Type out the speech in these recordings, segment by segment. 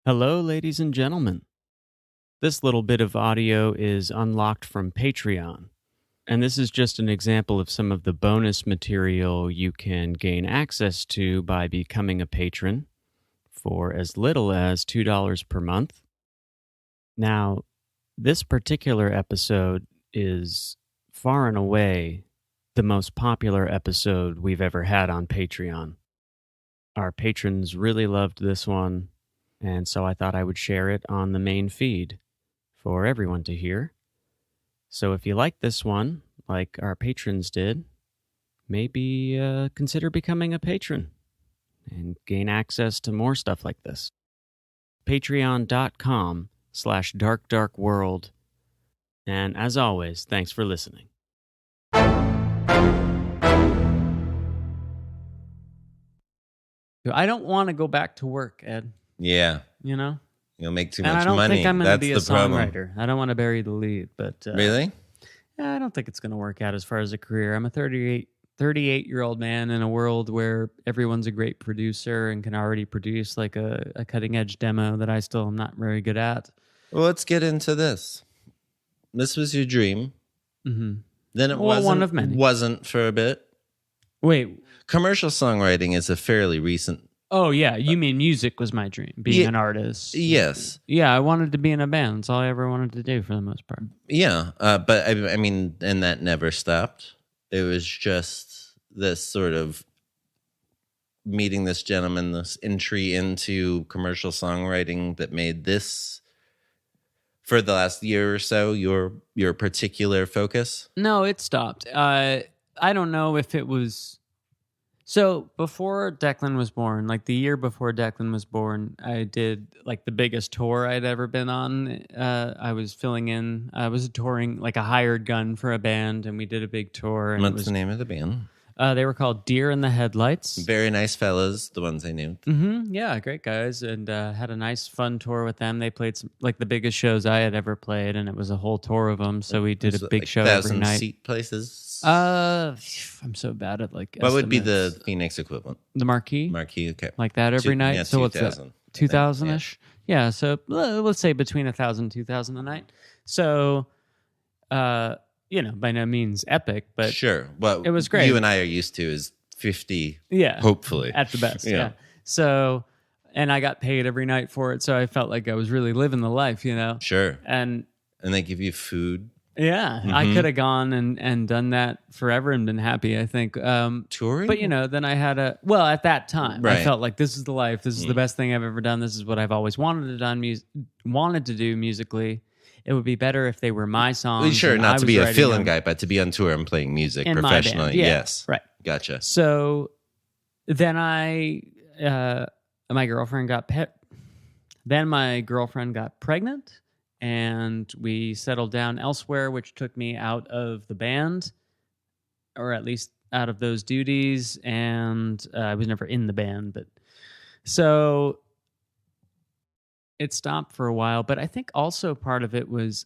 Hello, ladies and gentlemen. This little bit of audio is unlocked from Patreon, and this is just an example of some of the bonus material you can gain access to by becoming a patron for as little as $2 per month. Now, this particular episode is far and away the most popular episode we've ever had on Patreon. Our patrons really loved this one, and so I thought I would share it on the main feed for everyone to hear. So if you like this one, like our patrons did, maybe consider becoming a patron and gain access to more stuff like this. Patreon.com/darkdarkworld. And as always, thanks for listening. I don't want to go back to work, Ed. Yeah. You know? You'll make too And much I don't money. think I'm going to be a That's the problem. songwriter. I don't want to bury the lead, but... Really? I don't think it's going to work out as far as a career. I'm a 38-year-old man in a world where everyone's a great producer and can already produce like a cutting-edge demo that I still am not very good at. Well, let's get into this. This was your dream. Mm-hmm. Then it one of many. wasn't for a bit. Wait. Commercial songwriting is a fairly recent... Oh, yeah. You mean music was my dream, being an artist. Yes. Yeah, I wanted to be in a band. That's all I ever wanted to do for the most part. Yeah, but I mean, and that never stopped. It was just this sort of meeting this gentleman, this entry into commercial songwriting that made this, for the last year or so, your particular focus. No, it stopped. I don't know if it was... So before Declan was born, like the year before Declan was born, I did like the biggest tour I'd ever been on. I was filling in. I was touring like a hired gun for a band, and we did a big tour. And What's the name of the band? They were called Deer in the Headlights. Very nice fellas, the ones I knew. Mm-hmm. Yeah, great guys, and had a nice, fun tour with them. They played some, like the biggest shows I had ever played, and it was a whole tour of them. So we did a big show every night. 1,000-seat places. I'm so bad at like. What would be estimates. the Phoenix equivalent? The Marquee? Marquee, okay. Like that every night? Yeah, so 2,000. What's that? 2,000-ish? Yeah, so let's say between 1,000 and 2,000 a night. So, by no means epic, but sure. Well, it was great. You and I are used to is 50, hopefully. At the best, yeah. So, and I got paid every night for it, so I felt like I was really living the life, Sure. And they give you food. Yeah, I could have gone and done that forever and been happy, I think. Touring? But, then I had at that time, right. I felt like this is the life. This is the best thing I've ever done. This is what I've always wanted to do musically. It would be better if they were my songs. Well, sure, not to be a fill-in guy, but to be on tour and playing music professionally. Yes. Right. Gotcha. So then my girlfriend got pregnant. And we settled down elsewhere, which took me out of the band, or at least out of those duties. And I was never in the band, but so it stopped for a while. But I think also part of it was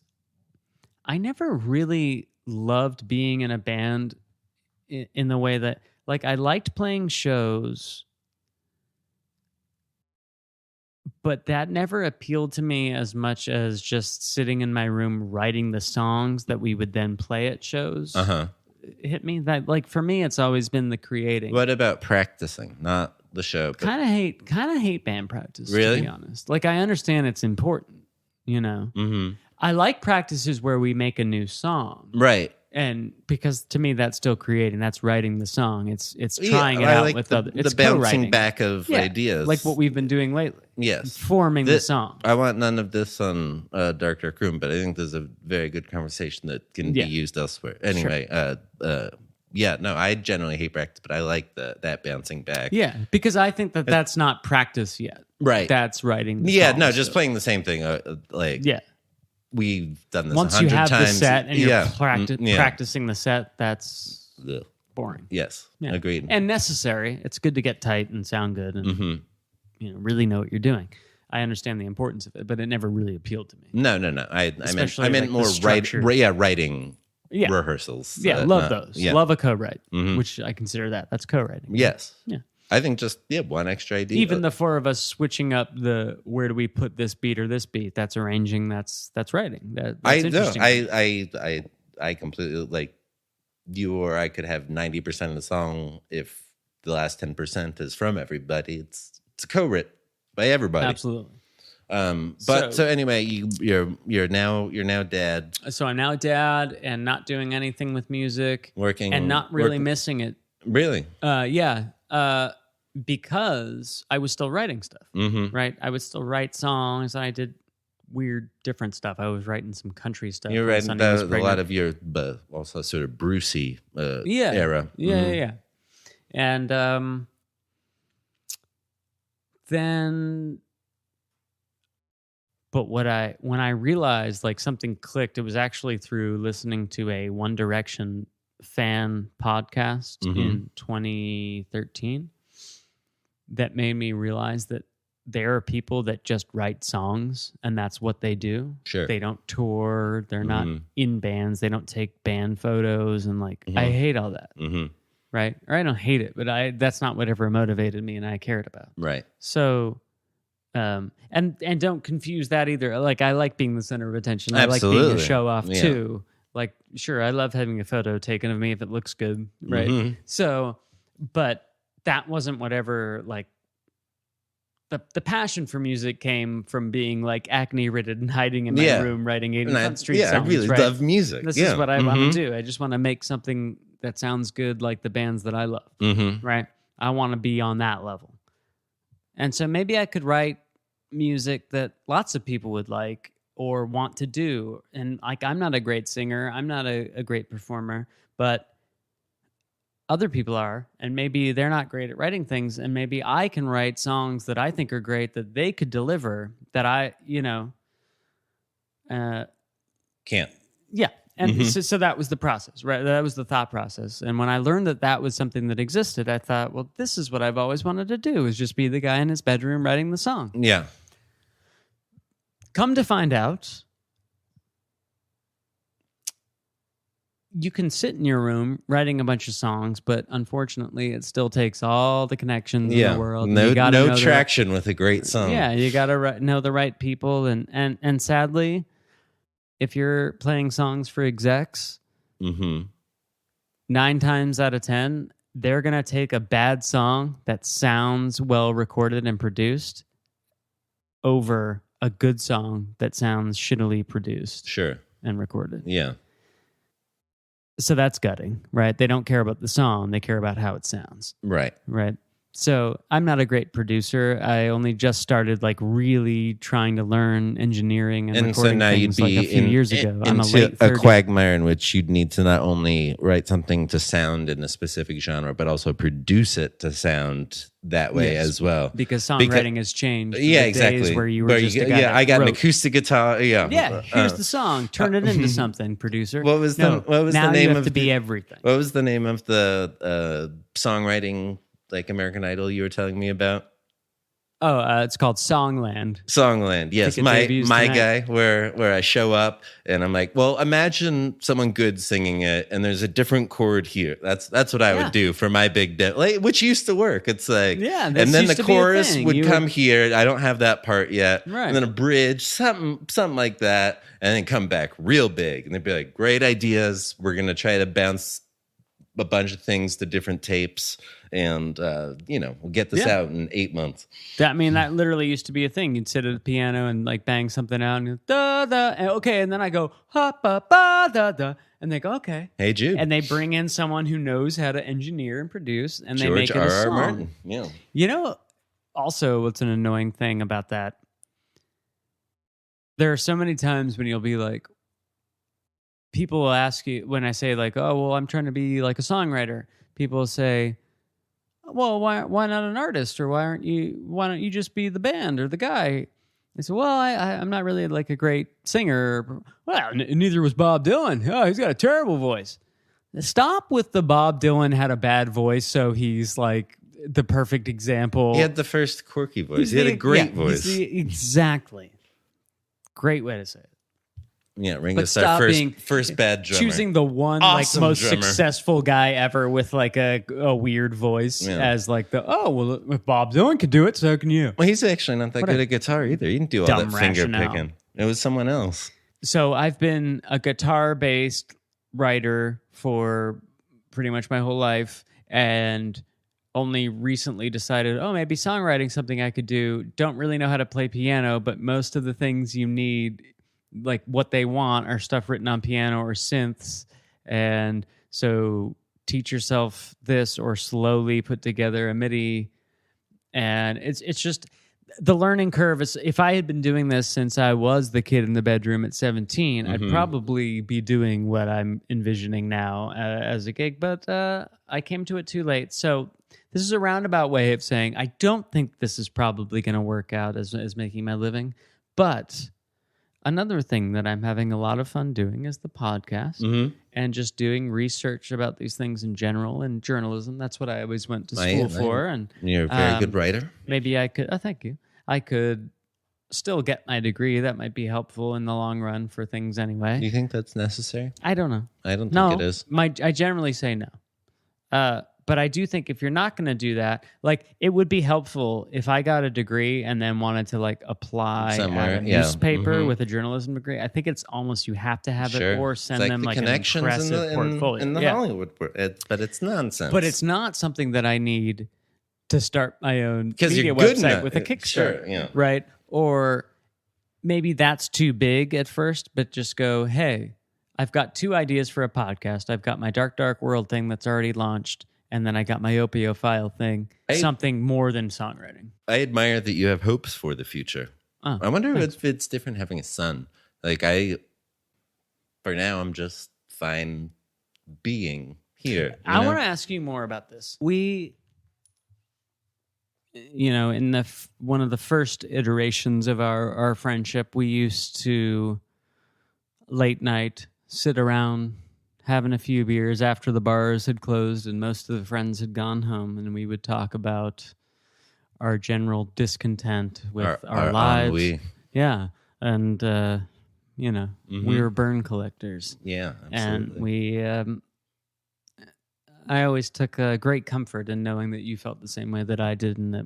I never really loved being in a band in the way that, like, I liked playing shows, but that never appealed to me as much as just sitting in my room writing the songs that we would then play at shows. It hit me that, like, for me, it's always been the creating. What about practicing? Not the show. Kind of hate band practice. Really? To be honest, like, I understand it's important. Mm-hmm. I like practices where we make a new song, right? And because to me, that's still creating. That's writing the song. It's trying it out with other. It's the bouncing co-writing. back of ideas, like what we've been doing lately. Yes, forming the song. I want none of this on Dark Dark Room, but I think there's a very good conversation that can be used elsewhere. Anyway, sure. I generally hate practice, but I like that bouncing back. Yeah, because I think that's not practice yet. Right, that's writing. The song just still. Playing the same thing. We've done this once 100 you have times. the set and you're practicing the set. That's boring. Yes, agreed. And necessary. It's good to get tight and sound good and really know what you're doing. I understand the importance of it, but it never really appealed to me. No. I meant more writing rehearsals. Yeah, love those. Yeah. Love a co-write, which I consider that. That's co-writing. Yes. Yeah. I think just one extra idea. Even the four of us switching up the where do we put this beat or this beat? That's arranging. That's writing. That's interesting. I completely like you or I could have 90% of the song if the last 10% is from everybody. It's co-written by everybody. Absolutely. So anyway, you're now dad. So I'm now dad and not doing anything with music, Working and not really missing it. Really? Yeah. Because I was still writing stuff, right? I would still write songs. I did weird, different stuff. I was writing some country stuff. You're writing about a lot of your, but also sort of Brucey era. Yeah. And then, but when I realized like something clicked, it was actually through listening to a One Direction fan podcast in 2013 that made me realize that there are people that just write songs and that's what they do. Sure. They don't tour. They're not in bands. They don't take band photos. And like, I hate all that. Right. Or I don't hate it, but that's not whatever motivated me and I cared about. Right. So, and don't confuse that either. Like, I like being the center of attention. Absolutely. I like being a show off too. Like, sure, I love having a photo taken of me if it looks good. Right. So, but that wasn't whatever, like, the passion for music came from being like acne ridden and hiding in my room writing 80th Street songs. I really love music. This is what I want to do. I just want to make something that sounds good like the bands that I love. Right. I want to be on that level. And so maybe I could write music that lots of people would like or want to do. And like, I'm not a great singer. I'm not a great performer, but other people are, and maybe they're not great at writing things, and maybe I can write songs that I think are great that they could deliver that I, can't. Yeah. And so that was the process, right? That was the thought process. And when I learned that that was something that existed, I thought, well, this is what I've always wanted to do, is just be the guy in his bedroom writing the song. Yeah. Come to find out, you can sit in your room writing a bunch of songs, but unfortunately, it still takes all the connections in the world. No traction with a great song. Yeah, you got to know the right people, and sadly, if you're playing songs for execs, 9 times out of 10, they're gonna take a bad song that sounds well recorded and produced over a good song that sounds shittily produced, and recorded. Yeah. So that's gutting, right? They don't care about the song. They care about how it sounds. Right. So I'm not a great producer. I only just started like really trying to learn engineering and recording so now things you'd be like a few years ago. I'm into a quagmire in which you'd need to not only write something to sound in a specific genre, but also produce it to sound that way as well. Because songwriting has changed. Yeah, exactly. Days where you were just a guy I got an acoustic guitar. Yeah. Here's the song. Turn it into something, producer. What was the name you have of to be everything. What was the name of the songwriting, like American Idol, you were telling me about? Oh, it's called Songland. Songland, yes. My guy, where I show up and I'm like, well, imagine someone good singing it, and there's a different chord here. That's what I would do for my big which used to work. It's like, and then the chorus would come here. I don't have that part yet, right? And then a bridge, something like that, and then come back real big, and they'd be like, great ideas. We're gonna try to bounce a bunch of things to different tapes, and we'll get this out in 8 months. That literally used to be a thing. You'd sit at the piano and like bang something out, and da da, and okay, and then I go ha ba ba da da, and they go okay, hey Jude, and they bring in someone who knows how to engineer and produce, and they George make it a song. Martin. Yeah. Also, what's an annoying thing about that? There are so many times when you'll be like, people will ask you, when I say like, oh, well, I'm trying to be like a songwriter, people will say, well, why not an artist? Or why don't you just be the band or the guy? I said, well, I'm not really like a great singer. Well, neither was Bob Dylan. Oh, he's got a terrible voice. Stop with the Bob Dylan had a bad voice, so he's like the perfect example. He had the first quirky voice. He had a great voice. Exactly. Great way to say it. Yeah, But Ringo's stop our being first bad drummer. choosing the one Awesome like most drummer. successful guy ever with like a weird voice Yeah. as like if Bob Dylan could do it, so can you. Well, he's actually not that What good a at guitar either. He didn't do all dumb that finger rationale. picking. It was someone else. So I've been a guitar-based writer for pretty much my whole life, and only recently decided, maybe songwriting's something I could do. Don't really know how to play piano, but most of the things you need, like what they want, are stuff written on piano or synths. And so teach yourself this or slowly put together a MIDI. And it's just the learning curve is, if I had been doing this since I was the kid in the bedroom at 17, I'd probably be doing what I'm envisioning now as a gig, but I came to it too late. So this is a roundabout way of saying I don't think this is probably going to work out as making my living. But another thing that I'm having a lot of fun doing is the podcast and just doing research about these things in general and journalism. That's what I always went to school for. And you're a very good writer. Maybe I could. Oh, thank you. I could still get my degree. That might be helpful in the long run for things anyway. You think that's necessary? I don't know. I don't think it is. I generally say no. But I do think if you're not going to do that, like it would be helpful if I got a degree and then wanted to like apply somewhere at a newspaper with a journalism degree. I think it's almost you have to have it or send them like an impressive portfolio. In the Hollywood, but it's nonsense. But it's not something that I need to start my own media you're good website enough. with a Kickstarter, Sure, yeah. right? Or maybe that's too big at first, but just go, hey, I've got 2 ideas for a podcast. I've got my Dark Dark World thing that's already launched, and then I got my Opiophile thing, something more than songwriting. I admire that you have hopes for the future. Oh, I wonder if it's different having a son. Like for now, I'm just fine being here. I want to ask you more about this. We, in one of the first iterations of our friendship, we used to late night sit around having a few beers after the bars had closed and most of the friends had gone home, and we would talk about our general discontent with our lives. ennui. Yeah. And, we were burn collectors. Yeah, absolutely. And I always took great comfort in knowing that you felt the same way that I did, and that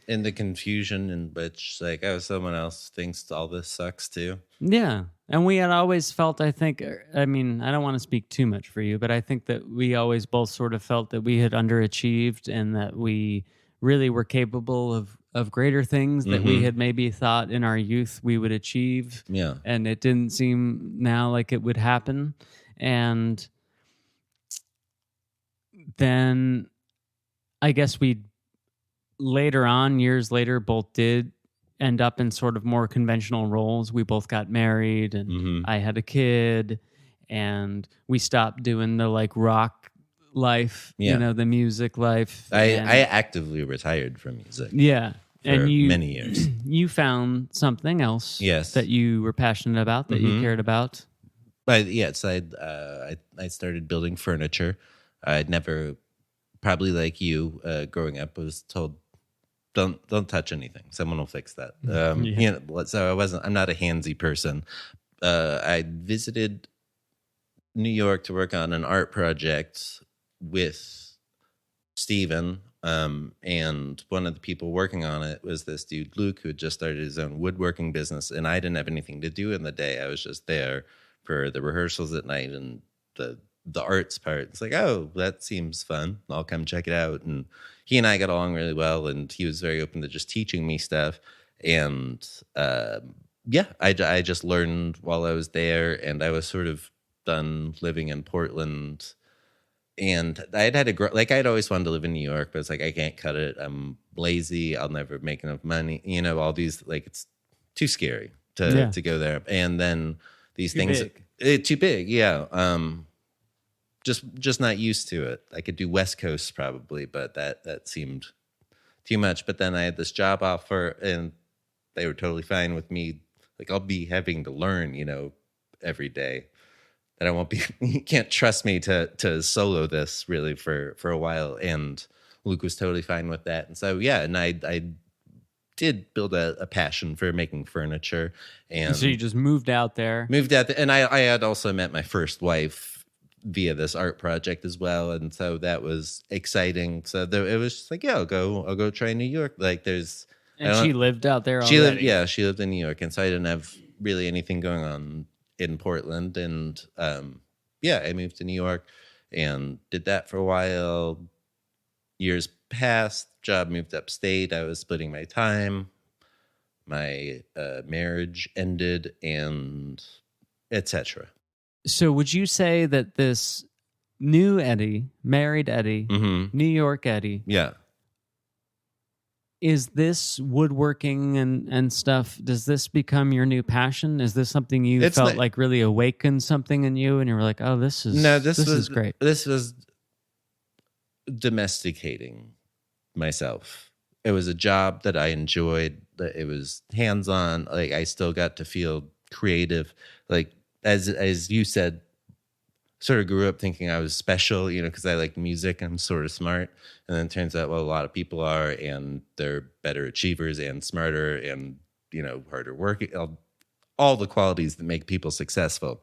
in the confusion in which, like, someone else thinks all this sucks too. Yeah. And we had always felt, I think, I mean, I don't want to speak too much for you, but I think that we always both sort of felt that we had underachieved and that we really were capable of greater things that we had maybe thought in our youth we would achieve. Yeah. And it didn't seem now like it would happen. And then I guess we later on, years later, both did end up in sort of more conventional roles. We both got married, and I had a kid, and we stopped doing the like rock life, the music life. I actively retired from music. Yeah. For and many years. You found something else that you were passionate about, that you cared about. But yes, I started building furniture. I'd never, probably like you, growing up, was told, don't touch anything. Someone will fix that. So I'm not a handsy person. I visited New York to work on an art project with Steven. And one of the people working on it was this dude, Luke, who had just started his own woodworking business. And I didn't have anything to do in the day. I was just there for the rehearsals at night and the arts part. It's like, oh, that seems fun. I'll come check it out. And he and I got along really well, and he was very open to just teaching me stuff. And I just learned while I was there, and I was sort of done living in Portland. And I'd always wanted to live in New York, but it's like, I can't cut it. I'm lazy. I'll never make enough money. All these, like, it's too scary to go there. And then these things, too big. Yeah. Just not used to it. I could do West Coast probably, but that seemed too much. But then I had this job offer, and they were totally fine with me. Like, I'll be having to learn, every day. That I won't be. You can't trust me to solo this really for a while. And Luke was totally fine with that. And so and I did build a passion for making furniture, and So you just moved out there. moved out. And I had also met my first wife via this art project as well, and so that was exciting. So it was just like, yeah, I'll go try New York. Like there's And she lived out there she already. she lived in New York, and so I didn't have really anything going on in Portland. And I moved to New York and did that for a while. Years passed, job moved upstate. I was splitting my time. My marriage ended, and etc. So would you say that this new Eddie, married Eddie, Mm-hmm. New York Eddie, Yeah. is this woodworking and stuff, does this become your new passion? Is this something you It's felt not- like really awakened something in you and you were like, oh, this is is great. This was domesticating myself. It was a job that I enjoyed. That it was hands-on. Like I still got to feel creative. Like as you said, sort of grew up thinking I was special, because I like music. I'm sort of smart. And then it turns out, well, a lot of people are, and they're better achievers and smarter and, harder working, all the qualities that make people successful.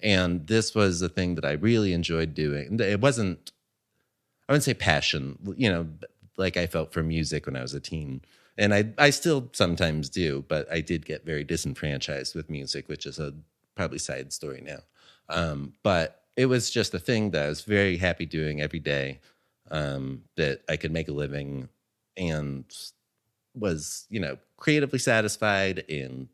And this was a thing that I really enjoyed doing. It wasn't, I wouldn't say passion, like I felt for music when I was a teen. And I still sometimes do, but I did get very disenfranchised with music, which is a probably side story now. But it was just a thing that I was very happy doing every day, that I could make a living and was, creatively satisfied and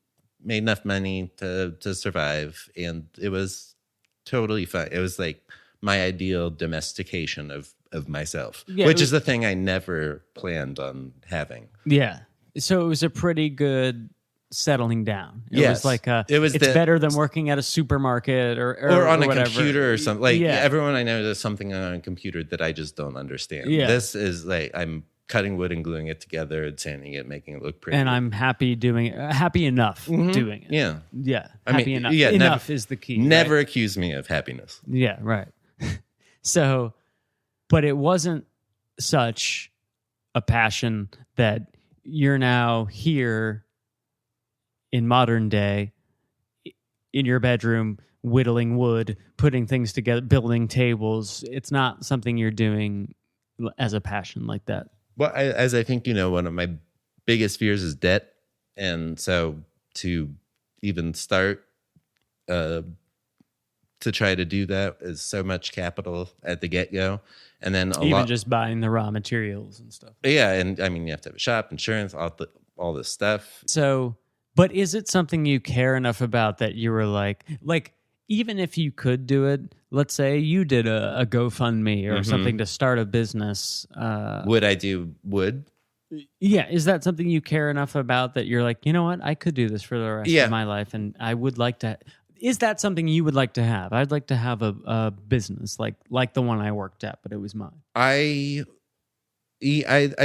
made enough money to survive. And it was totally fun. It was like my ideal domestication of myself, Yeah, which is the thing I never planned on having. Yeah. So it was a pretty good settling down. It Yes. was like It's it's better than working at a supermarket or on a whatever. computer or something. Like Yeah. everyone I know does something on a computer that I just don't understand. Yeah. This is like I'm cutting wood and gluing it together and sanding it, making it look pretty. And I'm happy doing it, happy enough doing it. Yeah. Yeah. I mean, Happy enough. yeah, Enough is the key. Never right? accuse me of happiness. Yeah, right. So, but it wasn't such a passion that you're now here in modern day in your bedroom whittling wood, putting things together, building tables. It's not something you're doing as a passion like that. Well, as I think one of my biggest fears is debt. And so to even start to try to do that is so much capital at the get-go. And then Even just buying the raw materials and stuff. Yeah, and I mean, you have to have a shop, insurance, all this stuff. So, but is it something you care enough about that you were like, even if you could do it, let's say you did a GoFundMe or something to start a business. Would I do wood? Yeah. Is that something you care enough about that you're like, you know what? I could do this for the rest of my life. And I would like to. Is that something you would like to have? I'd like to have a business like the one I worked at, but it was mine. I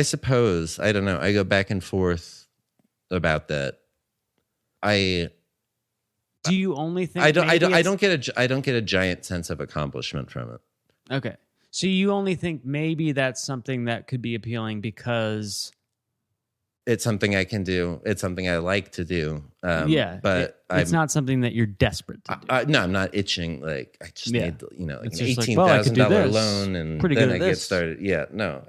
suppose, I don't know. I go back and forth about that. Do you only think I don't get a giant sense of accomplishment from it. Okay. So you only think maybe that's something that could be appealing because It's something I can do. It's something I like to do. but it's not something that you're desperate to do. No, I'm not itching. Like I just need, like It's an just like, well, I could do $18,000 this. loan, and Pretty then good I at get this. started. Yeah, no,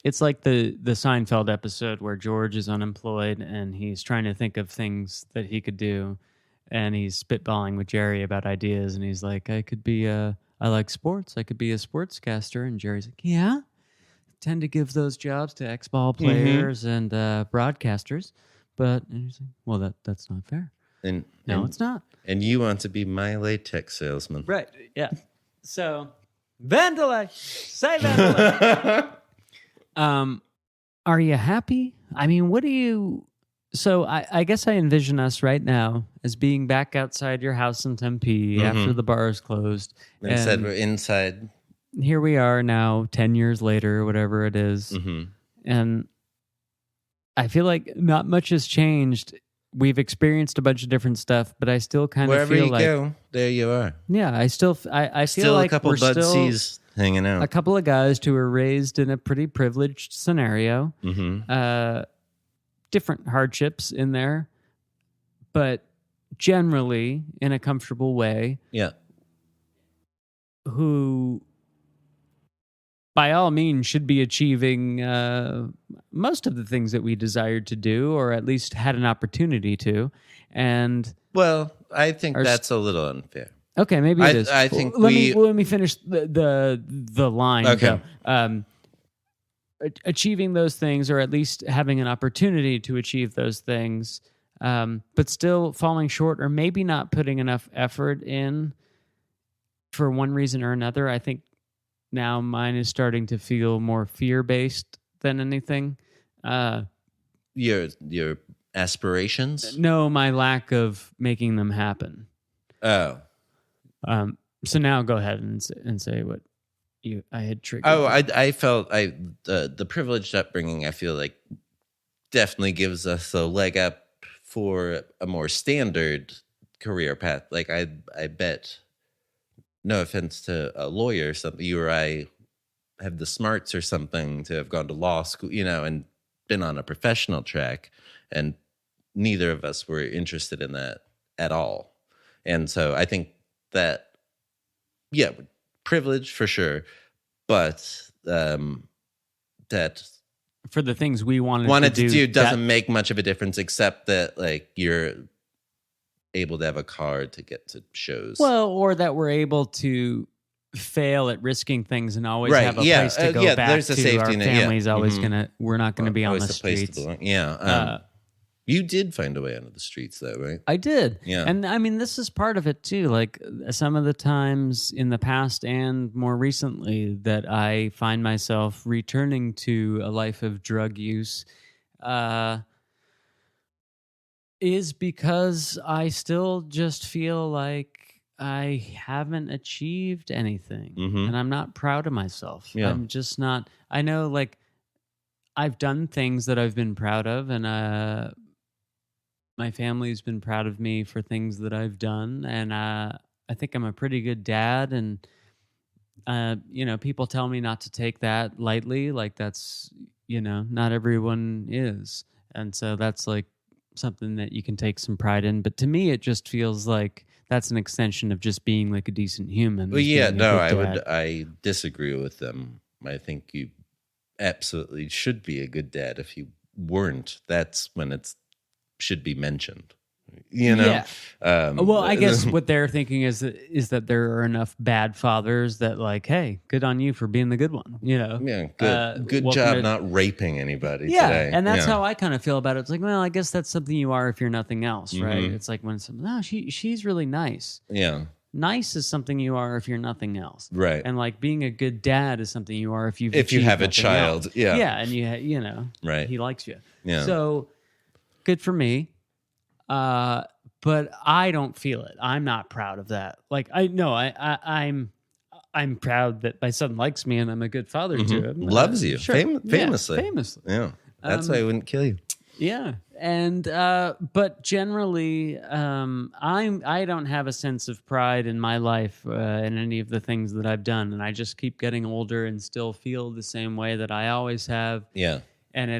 It's like the Seinfeld episode where George is unemployed and he's trying to think of things that he could do, and he's spitballing with Jerry about ideas, and he's like, I like sports. I could be a sportscaster. And Jerry's like, yeah. Tend to give those jobs to ex-ball players and broadcasters, and he's like, well, that's not fair. and It's not. And you want to be my latex salesman, Right. Yeah. So, Vandalay. Say Vandalay. Are you happy? I mean, what do you... So I guess I envision us right now as being back outside your house in Tempe after the bar is closed. Instead, and we're inside. here we are now, 10 years later, whatever it is. And I feel like not much has changed. We've experienced a bunch of different stuff, but I still kind Wherever of feel you like... go, there you are. Yeah, I feel Still like a couple we're Bud still C's hanging out. a couple of guys who were raised in a pretty privileged scenario. different hardships in there, but generally in a comfortable way, Yeah. who by all means should be achieving most of the things that we desired to do, or at least had an opportunity to. And Well, I think Our s- that's a little unfair. okay, maybe it is. I think let me finish the line. Okay. Though. Achieving those things, or at least having an opportunity to achieve those things, but still falling short, or maybe not putting enough effort in for one reason or another. I think now mine is starting to feel more fear-based than anything. Your aspirations. No, my lack of making them happen. Oh. So now go ahead and say what I had triggered. Oh, I felt the privileged upbringing, I feel like, definitely gives us a leg up for a more standard career path. Like I bet, no offense to a lawyer, something you or I have the smarts or something to have gone to law school, and been on a professional track, and neither of us were interested in that at all. And so I think that, yeah, privilege for sure, but that for the things we wanted to do doesn't that, make much of a difference, except that like you're able to have a card to get to shows. well, or that we're able to fail at risking things and always Right, have a yeah, place to go yeah, back there's a to. safety Our net, yeah. family's always Mhm. we're not gonna be on Always the the place to streets. belong. Yeah. You did find a way onto the streets, though, right? I did. Yeah. And I mean, this is part of it too. Like some of the times in the past and more recently that I find myself returning to a life of drug use is because I still just feel like I haven't achieved anything, Mhm. and I'm not proud of myself. Yeah. I'm just not. I know, like, I've done things that I've been proud of, and my family's been proud of me for things that I've done, and I think I'm a pretty good dad. And people tell me not to take that lightly. Like that's not everyone is, and so that's like something that you can take some pride in. But to me, it just feels like that's an extension of just being like a decent human. Well, is yeah, being a no, good dad. I disagree with them. I think you absolutely should be a good dad. If you weren't, that's when it should be mentioned. Yeah. Well, I guess what they're thinking is that there are enough bad fathers that, like, hey, good on you for being the good one. Yeah, good welcome job to- not raping anybody Yeah, today. and that's Yeah. how I kind of feel about it. It's like, well, I guess that's something you are if you're nothing else, right? Mhm. It's like when she's really nice. Yeah, Nice is something you are if you're nothing else, right. and like being a good dad is something you are if you have a child. Yeah. yeah, and you know, Right. he likes you. Yeah. So good for me. But I don't feel it. I'm not proud of that. Like I'm proud that my son likes me and I'm a good father to him. Loves you. Sure. Famously. Yeah, famously. Yeah. That's why I wouldn't kill you. Yeah. And but generally I don't have a sense of pride in my life in any of the things that I've done, and I just keep getting older and still feel the same way that I always have. Yeah. And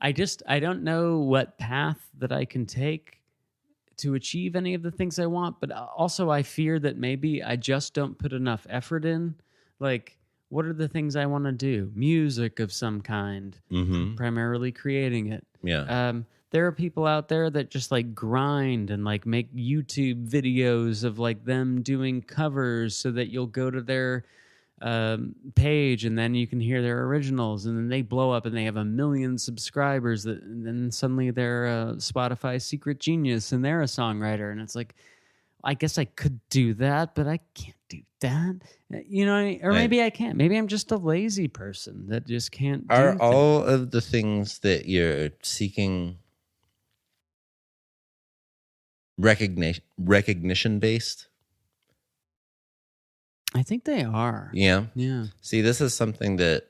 I don't know what path that I can take to achieve any of the things I want, but also I fear that maybe I just don't put enough effort in. Like, what are the things I want to do? Music of some kind, primarily creating it. Yeah. There are people out there that just like grind and like make YouTube videos of like them doing covers so that you'll go to their page and then you can hear their originals, and then they blow up and they have 1 million subscribers, and then suddenly they're a Spotify secret genius and they're a songwriter. And it's like, I guess I could do that, but I can't do that. You know, or maybe I can't. Maybe I'm just a lazy person that just can't do Are things. all of the things that you're seeking recognition based? I think they are. Yeah. Yeah. See, this is something that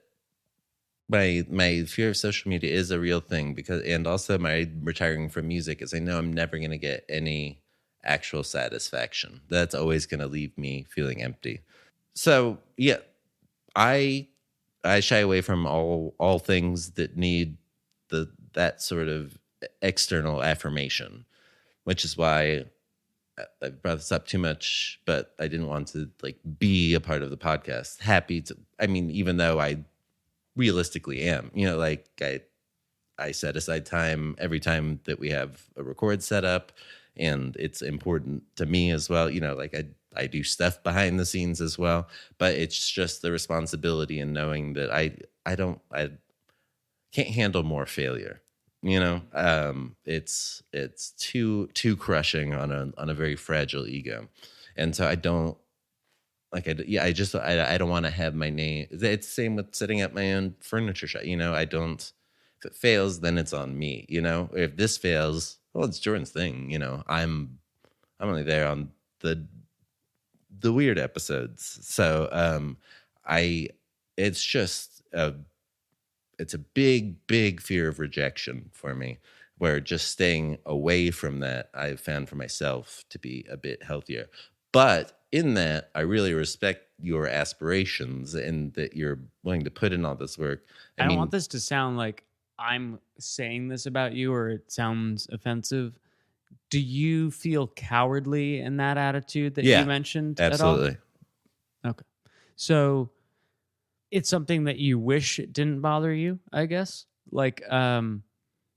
my fear of social media is a real thing, and also my retiring from music is I know I'm never going to get any actual satisfaction. That's always going to leave me feeling empty. So yeah, I shy away from all things that need the that sort of external affirmation, which is why I brought this up too much, but I didn't want to like be a part of the podcast. Happy to, I mean, even though I realistically am, you know, like I set aside time every time that we have a record set up, and it's important to me as well. You know, like I do stuff behind the scenes as well, but it's just the responsibility and knowing that I can't handle more failure. You know, it's too crushing on a very fragile ego, and so I don't like. I don't want to have my name. It's the same with setting up my own furniture shop. You know, I don't. If it fails, then it's on me. You know, if this fails, well, it's Jordan's thing. You know, I'm only there on the weird episodes, so it's just it's a big fear of rejection for me, where just staying away from that I've found for myself to be a bit healthier. But in that, I really respect your aspirations and that you're willing to put in all this work. I don't want this to sound like I'm saying this about you or it sounds offensive. Do you feel cowardly in that attitude that you mentioned absolutely. at all? Okay. So it's something that you wish it didn't bother you, I guess. Like,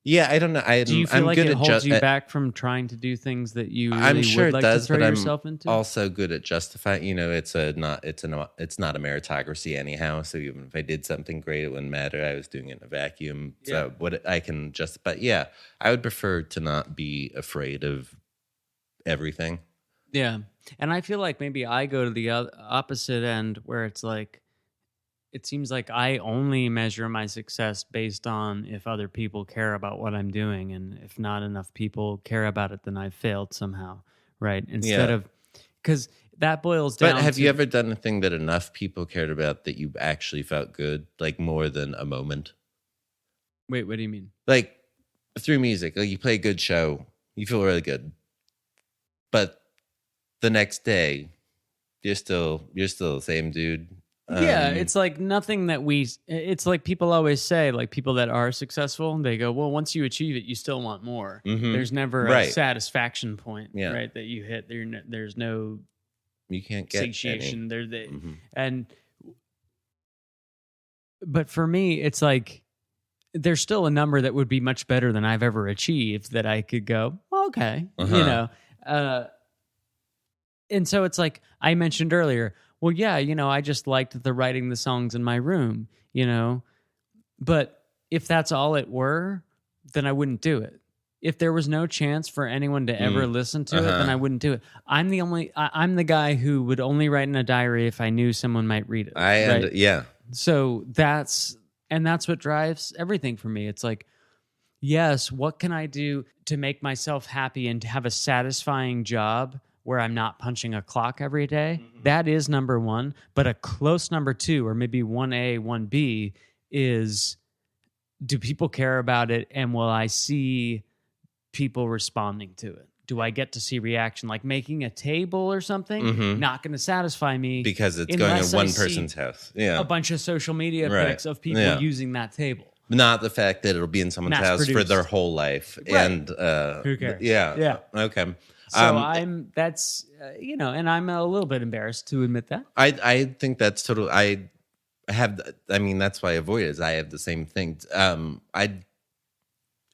yeah, I don't know. Do you feel I'm like good it at holds you back from trying to do things that you really I'm sure would like it does, to throw but yourself I'm into? also good at justifying. You know, it's not a meritocracy anyhow. So even if I did something great, it wouldn't matter. I was doing it in a vacuum. Yeah. So what I can just, but yeah, I would prefer to not be afraid of everything. Yeah. And I feel like maybe I go to the opposite end where it's like, it seems like I only measure my success based on if other people care about what I'm doing. And if not enough people care about it, then I've failed somehow. Right. Instead of, because that boils down But have you ever done a thing that enough people cared about that you actually felt good, like more than a moment? Wait, what do you mean? Like through music, like you play a good show, you feel really good. But the next day, you're still the same dude. Yeah, it's like nothing that it's like people always say, like people that are successful, they go, well, once you achieve it, you still want more. Mm-hmm. There's never a satisfaction point, right, that you hit. There's no you can't get satiation. But for me, it's like there's still a number that would be much better than I've ever achieved that I could go, well, okay, you know. And so it's like I mentioned earlier, well, yeah, you know, I just liked the writing the songs in my room, you know. But if that's all it were, then I wouldn't do it. If there was no chance for anyone to ever listen to it, then I wouldn't do it. I'm the guy who would only write in a diary if I knew someone might read it. Yeah. So that's what drives everything for me. It's like, yes, what can I do to make myself happy and to have a satisfying job where I'm not punching a clock every day? Mm-hmm. That is number one. But a close number two, or maybe 1A, 1B, is, do people care about it? And will I see people responding to it? Do I get to see reaction? Like making a table or something, not going to satisfy me. Because it's going to one person's house. Yeah. A bunch of social media pics of people using that table. Not the fact that it'll be in someone's house for their whole life. Right. And who cares? Yeah. Okay. So that's you know, and I'm a little bit embarrassed to admit that. I think that's total. I mean, that's why I avoid it. Is I have the same thing.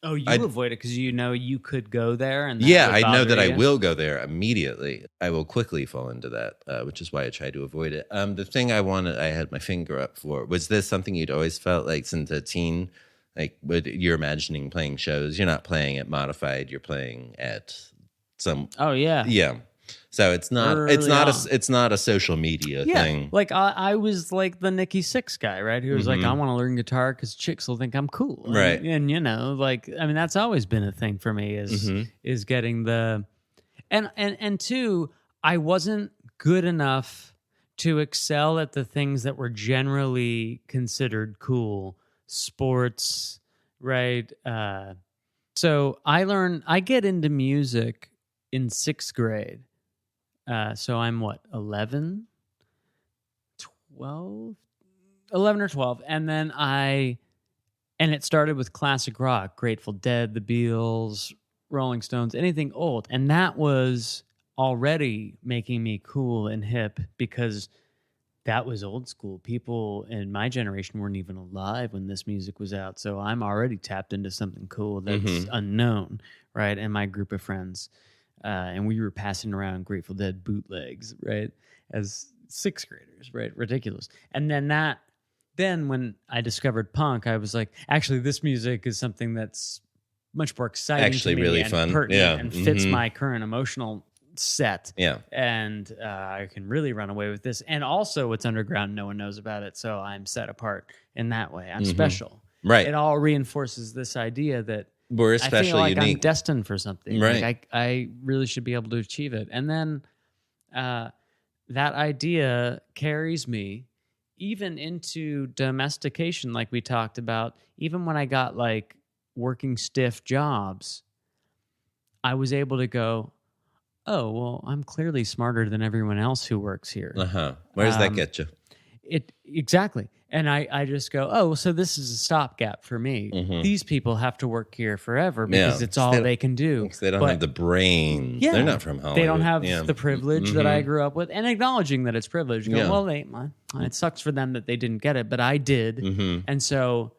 You avoid it because you know you could go there, and I know that I will go there immediately. I will quickly fall into that, which is why I try to avoid it. The thing I had my finger up for, was this something you'd always felt like since a teen? Like, you're imagining playing shows. You're not playing at Modified. You're playing at some. Oh yeah. So it's not a social media thing. Like I was like the Nikki Sixx guy, right? Who was like, I want to learn guitar because chicks will think I'm cool, right? And you know, like, I mean, that's always been a thing for me is getting the, and two, I wasn't good enough to excel at the things that were generally considered cool, sports, right? So I get into music in 6th grade. So I'm 11 or 12. And then I And it started with classic rock, Grateful Dead, the Beatles, Rolling Stones, anything old. And that was already making me cool and hip because that was old school. People in my generation weren't even alive when this music was out. So I'm already tapped into something cool that's unknown, right? And my group of friends. And we were passing around Grateful Dead bootlegs, right? As sixth graders, right? Ridiculous. And then when I discovered punk, I was like, actually, this music is something that's much more exciting Actually to me really and fun. pertinent and fits my current emotional set. Yeah. And I can really run away with this. And also it's underground. No one knows about it. So I'm set apart in that way. I'm special. Right. It all reinforces this idea that We're I especially feel like unique. I'm destined for something. Right. Like I really should be able to achieve it. And then that idea carries me even into domestication, like we talked about. Even when I got like working stiff jobs, I was able to go, oh, well, I'm clearly smarter than everyone else who works here. Where does that get you? Exactly. And I just go, oh, so this is a stopgap for me. These people have to work here forever because it's all they can do. Because they don't have the brain. Yeah, They're not from Hollywood. They don't have the privilege that I grew up with. And acknowledging that it's privilege. Go, well, it sucks for them that they didn't get it, but I did. And so,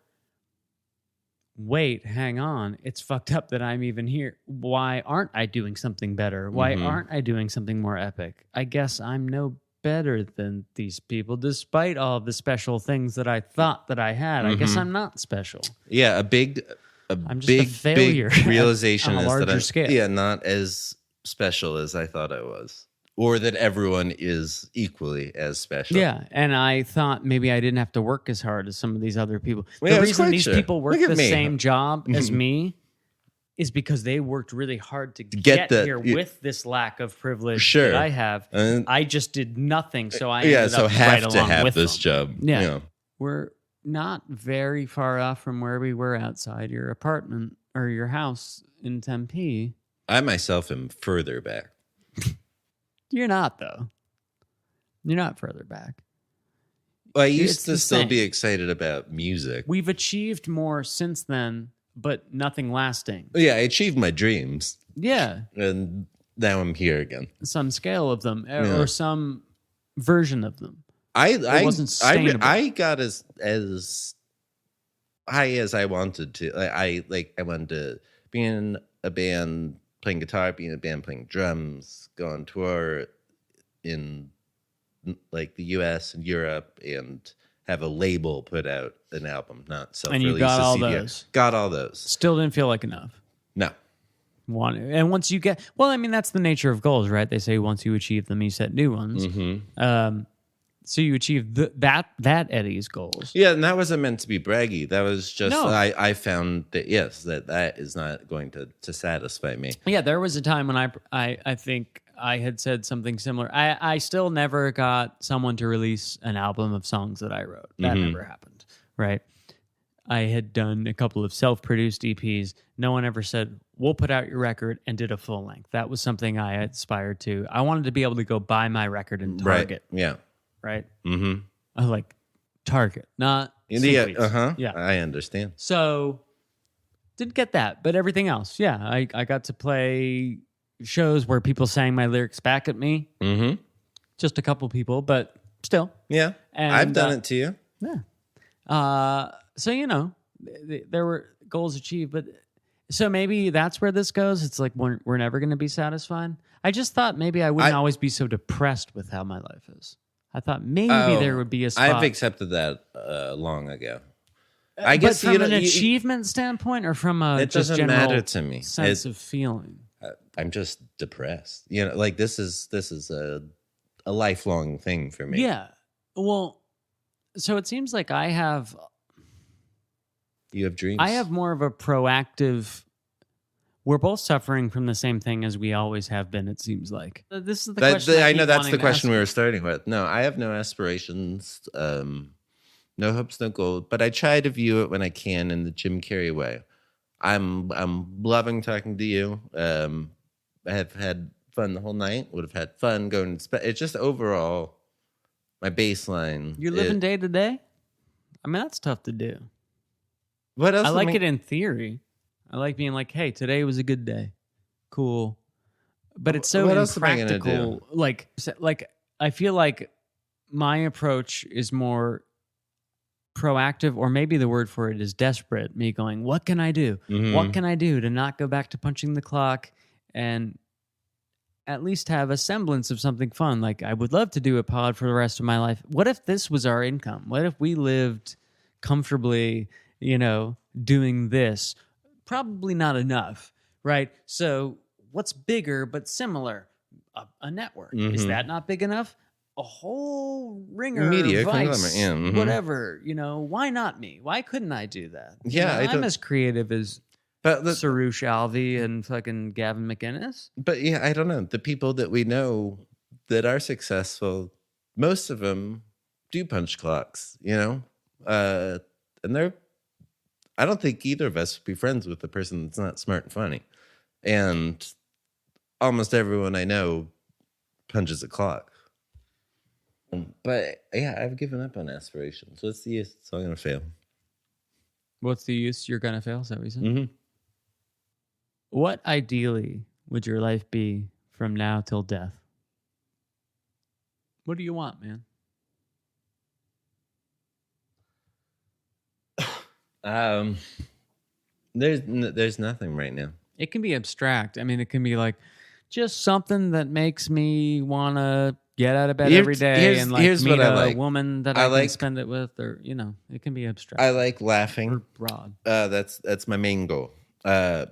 wait, hang on. It's fucked up that I'm even here. Why aren't I doing something better? Why aren't I doing something more epic? I guess I'm no better than these people, despite all of the special things that I thought that I had. I guess I'm not special. Yeah, I'm just a failure big realization on a is that larger I'm scale. not as special as I thought I was, or that everyone is equally as special. Yeah, and I thought maybe I didn't have to work as hard as some of these other people. Well, The yeah, reason quite these sure. people work Look at the me. same job as me is because they worked really hard to get here with this lack of privilege that I have. I just did nothing, so I ended up have right to along have with this them. job. Yeah. We're not very far off from where we were outside your apartment or your house in Tempe. I myself am further back. You're not, though. You're not further back. Well, I used It's to the still same. be excited about music. We've achieved more since then, but nothing lasting. Yeah, I achieved my dreams, Yeah, and now I'm here again. some scale of them Yeah. or some version of them. I wasn't sustainable. I got as high as I wanted to. I wanted to be in a band playing guitar, be in a band playing drums, go on tour in like the US and Europe, and have a label put out an album, not self-release. And you got a all CD. those. Got all those. Still didn't feel like enough. No. And once you get, well, I mean, that's the nature of goals, right? They say once you achieve them, you set new ones. So you achieve that Eddie's goals. Yeah, and that wasn't meant to be braggy. That was just No. I found that that is not going to satisfy me. Yeah, there was a time when I think I had said something similar. I still never got someone to release an album of songs that I wrote. That never happened, right? I had done a couple of self-produced EPs. No one ever said, we'll put out your record, and did a full length. That was something I aspired to. I wanted to be able to go buy my record in Target, Right. Yeah. right? Mm-hmm. I was like, Target, not Yeah. Simply's. Yeah. I understand. So didn't get that, but everything else, yeah. I got to play shows where people sang my lyrics back at me. Mm-hmm. Just a couple people, but still. Yeah. And, I've done it to you. Yeah. So, there were goals achieved, but so maybe that's where this goes. It's like we're never going to be satisfied. I just thought maybe I wouldn't always be so depressed with how my life is. I thought maybe there would be a spot. I've accepted that long ago. I guess but from an achievement standpoint, or from a it just doesn't general matter to me. sense of feeling. I'm just depressed. Like this is a lifelong thing for me. Yeah. Well, so it seems like You have dreams. I have more of a proactive. We're both suffering from the same thing as we always have been. It seems like this is the question. I know keep that's wanting the to question ask we you. were starting with. No, I have no aspirations, no hopes, no goals. But I try to view it when I can in the Jim Carrey way. I'm loving talking to you. I have had fun the whole night. Would have had fun going. It's just overall my baseline. You're living day to day. I mean, that's tough to do. What else? I like it in theory. I like being like, hey, today was a good day. Cool. But it's so What else am I gonna impractical. Like I feel like my approach is more proactive, or maybe the word for it is desperate. Me going, what can I do? Mhm. What can I do to not go back to punching the clock and at least have a semblance of something fun? Like, I would love to do a pod for the rest of my life. What if this was our income? What if we lived comfortably, doing this? Probably not enough, right? So what's bigger but similar? A network. Is Mhm. that not big enough? A whole ringer, Media Vice, conglomerate, yeah, mhm. whatever. Why not me? Why couldn't I do that? Yeah, I I'm don't- as creative as But Sarush Alvey and fucking Gavin McInnes. But yeah, I don't know. The people that we know that are successful, most of them do punch clocks, and I don't think either of us would be friends with the person that's not smart and funny. And almost everyone I know punches a clock. But yeah, I've given up on aspirations. What's the use? So I'm going to fail. What's the use? You're gonna fail. Is that what you said? Mm-hmm. What ideally would your life be from now till death? What do you want, man? There's nothing right now. It can be abstract. I mean, it can be like just something that makes me want to get out of bed every day and like here's meet what I a like. woman that I I can like- spend it with, or it can be abstract. I like laughing. or broad. That's my main goal.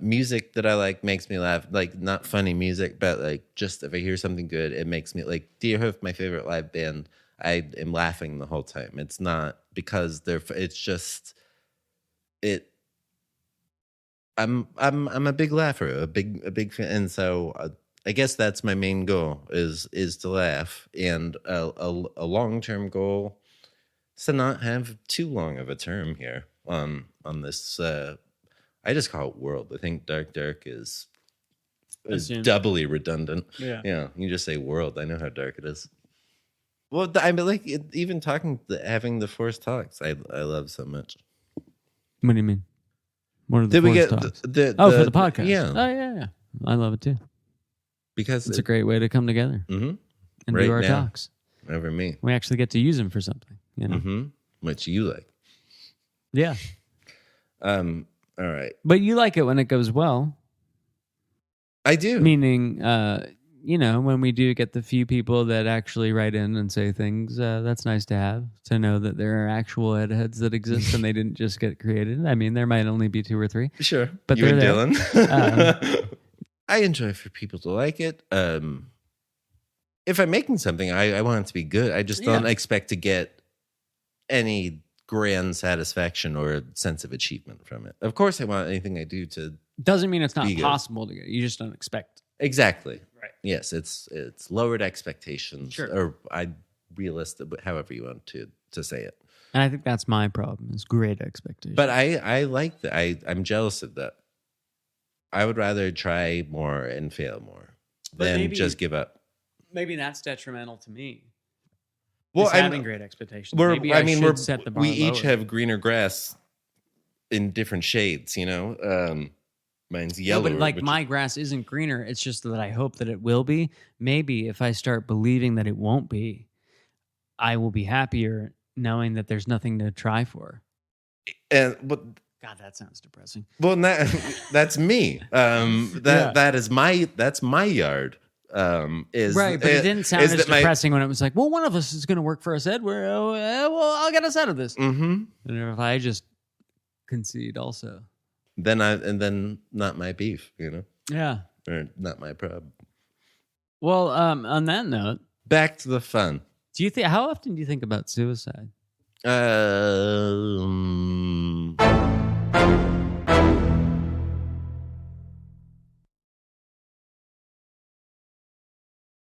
Music that I like makes me laugh. Like, not funny music, but like just if I hear something good, it makes me like Deerhoof, my favorite live band. I am laughing the whole time. It's not because it's just it. I'm a big laugher, a big fan, and so I guess that's my main goal is to laugh, and a long-term goal is to not have too long of a term here on this. I just call it world. I think dark is Assume. doubly redundant. Yeah. You just say world. I know how dark it is. Well, I mean, like even having the forced talks, I love so much. What do you mean? What are the Did we forced get talks? for the podcast? Yeah, Oh, yeah. I love it too. because It's a great way to come together Mhm. and Right do our now. talks. over me. We actually get to use them for something, Mm-hmm. Which you like. Yeah. All right. But you like it when it goes well, I do. meaning, when we do get the few people that actually write in and say things, that's nice to have, to know that there are actual heads that exist and they didn't just get created. I mean, there might only be 2 or 3. Sure. But you and they're Dylan. I enjoy for people to like it. If I'm making something, I want it to be good. I just don't expect to get any grand satisfaction or sense of achievement from it. Of course, I want anything I do to Doesn't mean it's not Be good. possible to get. You just don't expect. exactly. Right. Yes, it's lowered expectations, Sure. or realistic, however you want to say it. And I think that's my problem, is great expectations. But I like that. I'm jealous of that. I would rather try more and fail more But than maybe- just give up. maybe that's detrimental to me. Well, Is having great expectations. Maybe I should set the bar we each lower. have greener grass in different shades. Mine's No, yellow. but like which- my grass isn't greener. It's just that I hope that it will be. Maybe if I start believing that it won't be, I will be happier knowing that there's nothing to try for. but God, that sounds depressing. well, that's me. That's my yard. Is Right, but it didn't sound is as that my- depressing when it was like, well, one of us is going to work for us, Ed. Well, I'll get us out of this. Mhm. And if I just concede also. Then not my beef, Yeah. or not my problem. Well, on that note, Back to the fun. how often do you think about suicide?